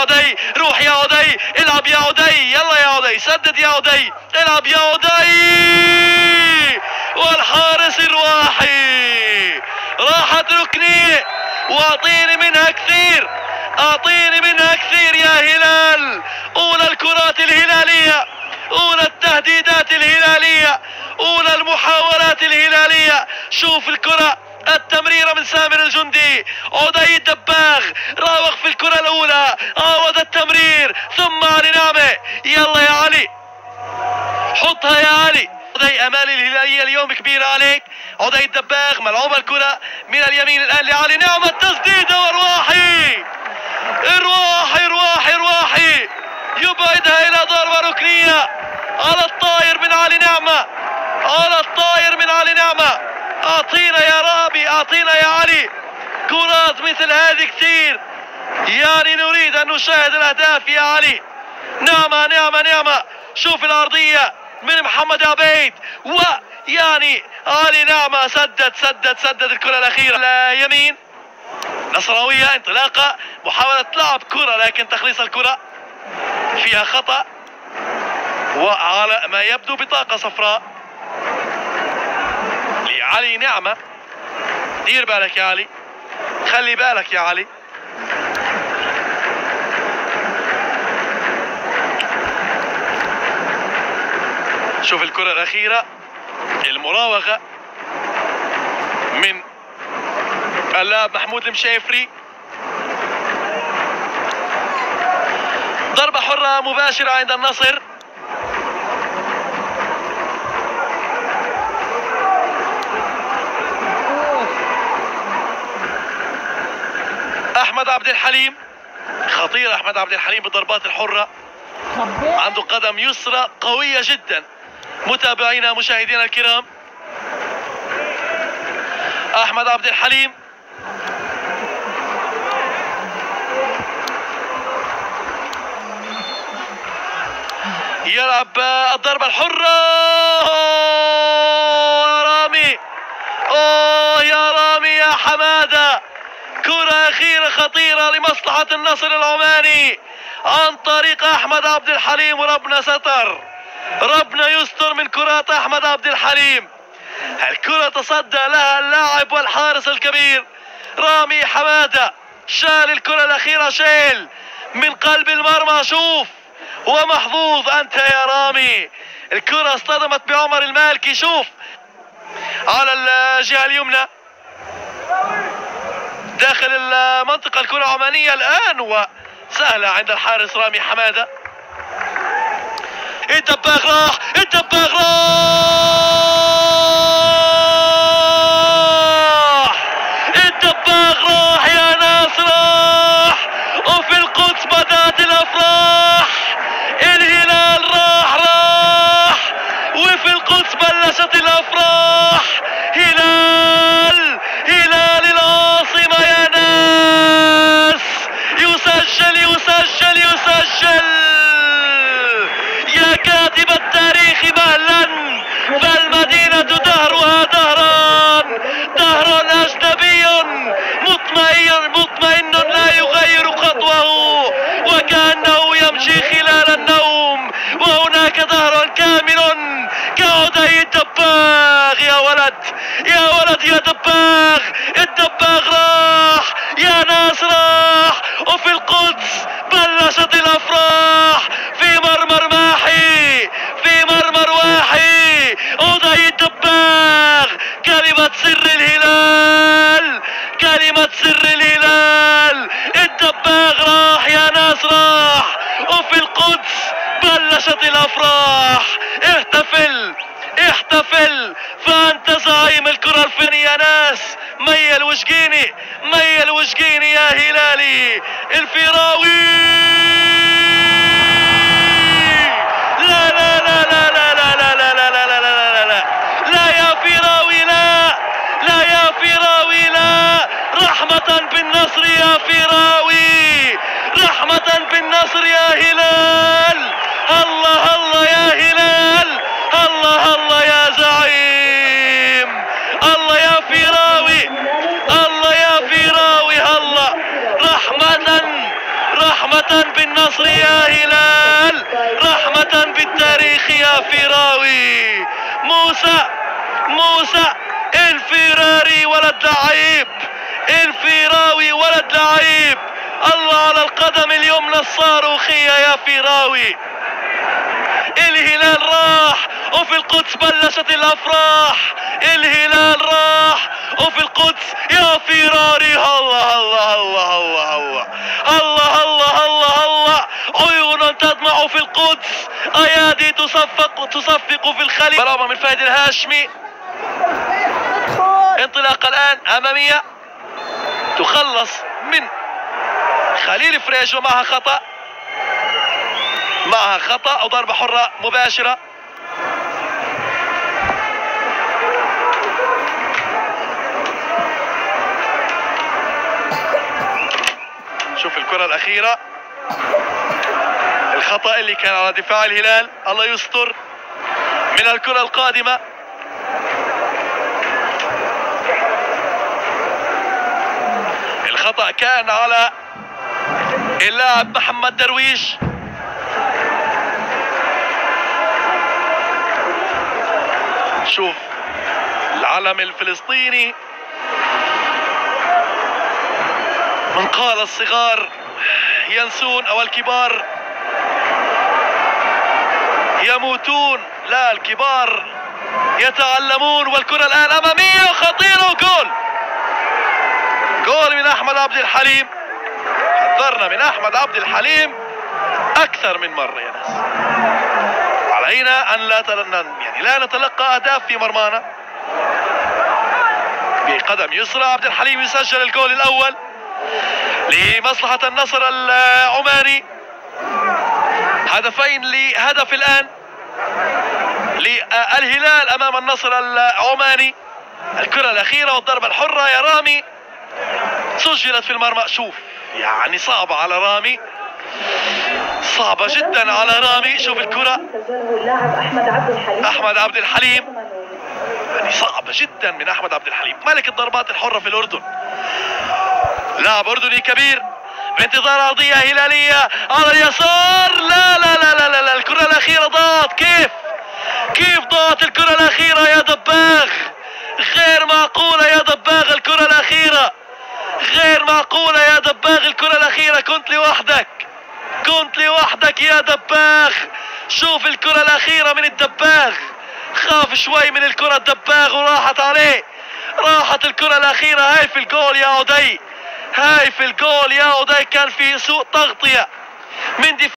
عدي، روح يا عدي، العب يا عدي، يلا يا عدي، سدد يا عدي، العب يا عدي، والحارس الرواحي. راحت ركنية، واعطيني منها كثير، اعطيني منها كثير يا هلال. اولى الكرات الهلالية، اولى التهديدات الهلالية، اولى المحاولات الهلالية. شوف الكرة، التمريرة من سامر الجندي، عدي الدباغ راوغ في الكرة الأولى، عاود التمرير، ثم علي نعمة، يلا يا علي حطها يا علي. عدي أمال الهلالية اليوم كبيرة عليك. عدي الدباغ ملعوبة الكرة من اليمين الآن لعلي نعمة، تسديدة ورواحي، رواحي يبعدها إلى ضربة ركنية على الطاير من علي نعمة، على الطاير من علي نعمة. اعطينا يا رامي، اعطينا يا علي كرات مثل هذه كثير، يعني نريد ان نشاهد الاهداف يا علي. نعمة، شوف الارضية من محمد عبيد، ويعني علي نعمة سدد الكرة الاخيرة اليمين. نصراوية انطلاقة، محاولة لعب كرة لكن تخليص الكرة فيها خطأ، وعلى ما يبدو بطاقة صفراء لعلي نعمة. دير بالك يا علي، خلي بالك يا علي. شوف الكرة الأخيرة، المراوغة من اللاعب محمود المشافري، ضربة حرة مباشرة عند النصر. أحمد عبد الحليم، خطير أحمد عبد الحليم بالضربات الحرة، عنده قدم يسرى قوية جدا. متابعينا مشاهدينا الكرام، أحمد عبد الحليم يلعب الضربة الحرة. يا رامي، يا رامي يا حمادة، كرة أخيرة خطيرة لمصلحة النصر العماني عن طريق أحمد عبد الحليم، وربنا ستر، ربنا يستر من كرات أحمد عبد الحليم. الكرة تصدى لها اللاعب والحارس الكبير رامي حمادة، شال الكرة الأخيرة، شيل من قلب المرمى. شوف، ومحظوظ أنت يا رامي، الكرة اصطدمت بعمر المالكي. شوف على الجهة اليمنى داخل المنطقة الكرة العمانية الآن، وسهلة عند الحارس رامي حمادة. الدباغ راح، يا ناس راح، وفي القدس بدأت الأفراح. الهلال راح، وفي القدس بلشت الأفراح. هلال العاصمة يا ناس، يسجل يا كاتب التاريخ مهلا، فالمدينة دهرها دهر أجنبي مطمئن لا يغير خطوه، وكأنه يمشي خلال النوم، وهناك دهر كامل كعدي الدباغ. يا ولد يا دباغ، الدباغ راح، يا ناس راح، وفي القدس بلشت الأفراح. في مرمر واحي، عدي الدباغ، كلمة سر الهلال، الدباغ راح، يا ناس راح، وفي القدس بلشت الأفراح. احتفل فأنت زعيم الكرة الفنية يا ناس. ميل وشقيني يا هلالي. الفيراوي، لا يا فيراوي، لا. رحمة بالنصر يا فيراوي، رحمة بالنصر يا هلال. الله يا هلال، الله يا زعيم، الله يا فيراوي، الله. رحمة النصر يا هلال، رحمة بالتاريخ يا فيراوي. موسى الفيراري ولد لعيب، الفيراوي ولد لعيب. الله على القدم اليمنى الصاروخية يا فيراوي. الهلال راح وفي القدس بلشت الافراح، الهلال راح وفي القدس يا فيراري. الله الله الله الله الله الله الله الله الله، عيون تدمع في القدس، ايادي تصفق في الخليج. برامة من فهد الهاشمي، انطلاقة الان امامية تخلص من خليل فريج ومعها خطأ او ضربة حرة مباشرة. شوف الكرة الأخيرة، الخطأ اللي كان على دفاع الهلال، الله يستر من الكرة القادمة. الخطأ كان على اللاعب محمد درويش. شوف العلم الفلسطيني، من قال الصغار ينسون او الكبار يموتون، لا الكبار يتعلمون. والكرة الان امامية وخطيرة جول من احمد عبد الحليم. حذرنا من احمد عبد الحليم اكثر من مرة يا ناس، علينا ان لا نتلقى اهداف في مرمانا. بقدم يسرى عبد الحليم يسجل الجول الاول لمصلحة النصر العماني. هدفين لهدف الان للهلال امام النصر العماني. الكرة الاخيرة والضربة الحرة يا رامي سجلت في المرمى. شوف يعني صعبة على رامي، صعبة جدا على رامي. شوف الكرة احمد عبد الحليم، يعني صعبة جدا من احمد عبد الحليم، ملك الضربات الحرة في الاردن، لاعب اردني كبير. بانتظار عرضية هلالية على اليسار، لا لا لا لا لا, لا. الكرة الاخيرة ضاعت. كيف ضاعت الكرة الاخيرة يا دباغ؟ غير معقولة يا دباغ، الكرة الاخيرة غير معقولة يا دباغ، الكرة الاخيرة كنت لوحدك يا دباغ. شوف الكرة الاخيرة من الدباغ، خاف شوي من الكرة الدباغ وراحت عليه، راحت الكرة الاخيرة. هاي في الجول يا عدي، كان في سوء تغطية من دفاع